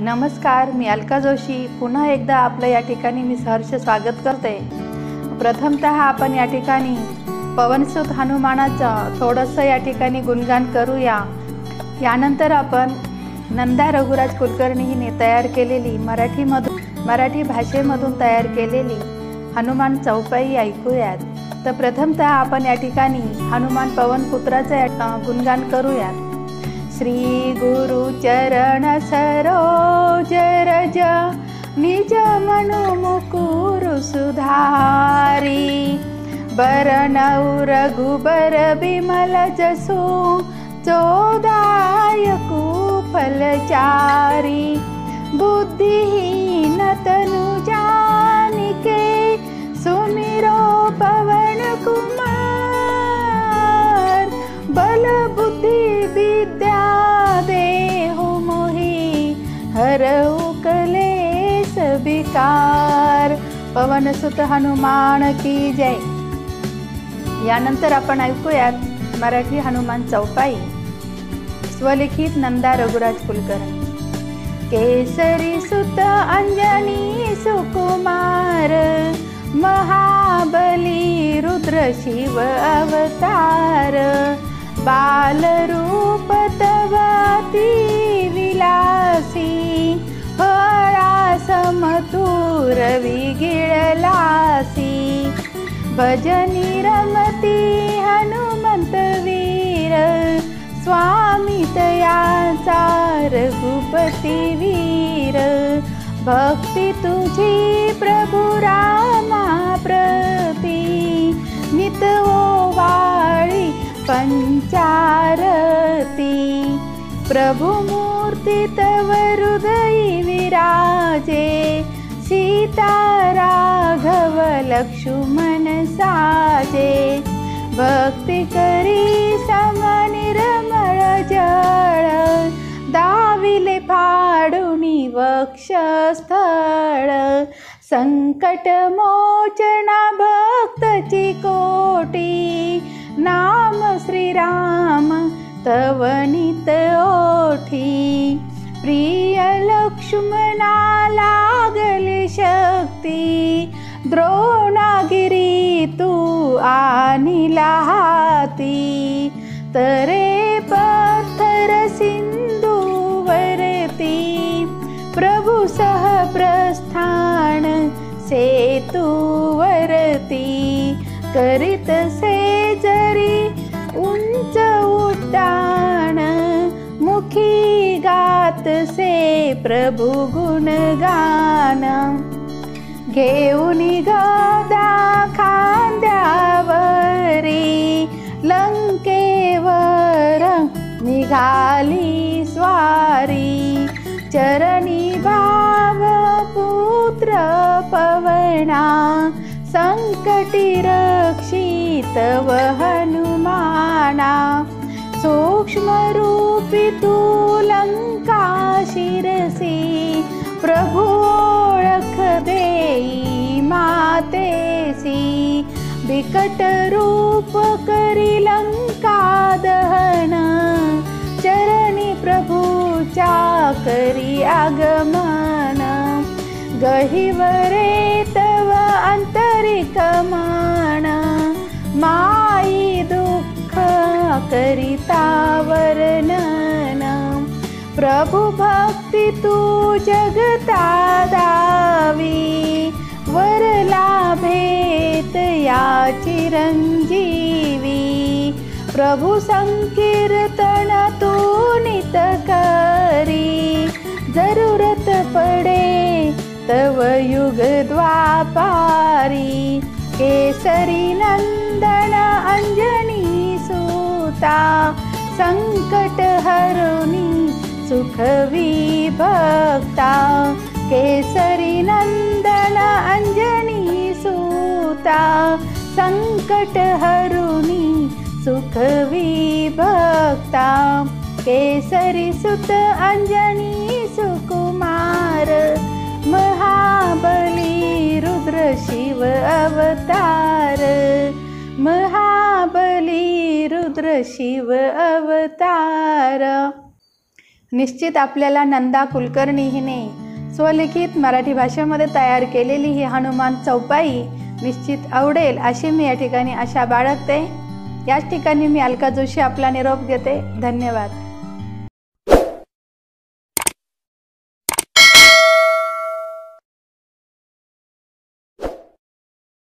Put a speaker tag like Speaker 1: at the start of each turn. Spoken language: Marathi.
Speaker 1: नमस्कार, मी अलका जोशी पुन्हा एकदा आपलं या ठिकाणी मी सहर्ष स्वागत करते। प्रथमतः आपण या ठिकाणी पवनसुत हनुमानाचं थोडंसं या ठिकाणी गुणगान करूया। यानंतर आपण नंदा रघुराज कुलकर्णी हिने तयार केलेली मराठी भाषेमधून तयार केलेली हनुमान चौपाई ऐकूयात। तर प्रथमतः आपण या ठिकाणी हनुमान पवन पुत्राचं गुणगान करूयात। श्री गुरु चरण सरोज रज निज मनु मुकुर सुधारी बरनउ रघुबर बिमल जसु चोदायकु फलचारी बुद्धिहीन तनु जानिके सुमिरो पवन कुमार बल बुद्धि विद्या देहु मोहि हरउ कलेस विकार। पवनसुत हनुमान की जय। यानंतर आपण ऐकूयात मराठी हनुमान चौपाई स्वलिखित नंदा रघुराज कुलकर्णी। केसरी सुत अंजनी सुकुमार महाबली रुद्र शिव अवतार बाल रूप तव अति विलासी फळा समतुर विगिळलासी भजनी रमती हनुमंत वीर स्वामी तयाचा रघुपती वीर भक्ती तुझी प्रभु रामा प्रती नित ओवाळी पंचारती प्रभु मूर्ती तव हृदयी विराजे सीता राघव लक्ष्मण साजे भक्ती करी सम निर्मळ जळ दाविले फाडुनी वक्षस्थळ संकट मोचना भक्तची कोटी नाम श्रीराम तव नित ओठी प्रिय लक्ष्मणा लागले शक्ती द्रोणागिरी तू आणिला हाती तरे पत्थर सिंधू वरती प्रभु सह प्रस्थान सेतु वरती करीत से जरी उंच उड्डाण मुखी गात से प्रभु गुणगान घेऊनी गदा खांद्यावरी लंकेवर निघाली स्वारी चरणी भाव पुत्र पवना संकटी रक्षित व हनुमाना सूक्ष्म रूपी तू लंका शिरसी प्रभु ओळख देई मातेसी बिकट रूप करी लंका दहन चरणी प्रभुचा करी आगमन गहिवरे तव आंतरिक मन माई दुःख करिता वर्णन प्रभु भक्ती तू जगता दावी वर लाभेत या चिरंजीवी प्रभु संकीर्तन तू नित करी जरूरत पडे तव युग द्वापारी केसरी नंदन अंजनी सूता संकट हरुनी सुख विभक्ता केसरी नंदन अंजनी सूता संकट हरुनी सुख विभक्ता केसरी सुत अंजनी सुकुमार महाबली रुद्र शिव अवतार महाबली रुद्र शिव अवतार। निश्चित आपल्याला नंदा कुलकर्णी हिने स्वलिखित मराठी भाषेमध्ये तयार केलेली ही हनुमान चौपाई निश्चित आवडेल अशी मी या ठिकाणी आशा बाळगते। याच ठिकाणी मी अलका जोशी आपला निरोप घेते। धन्यवाद।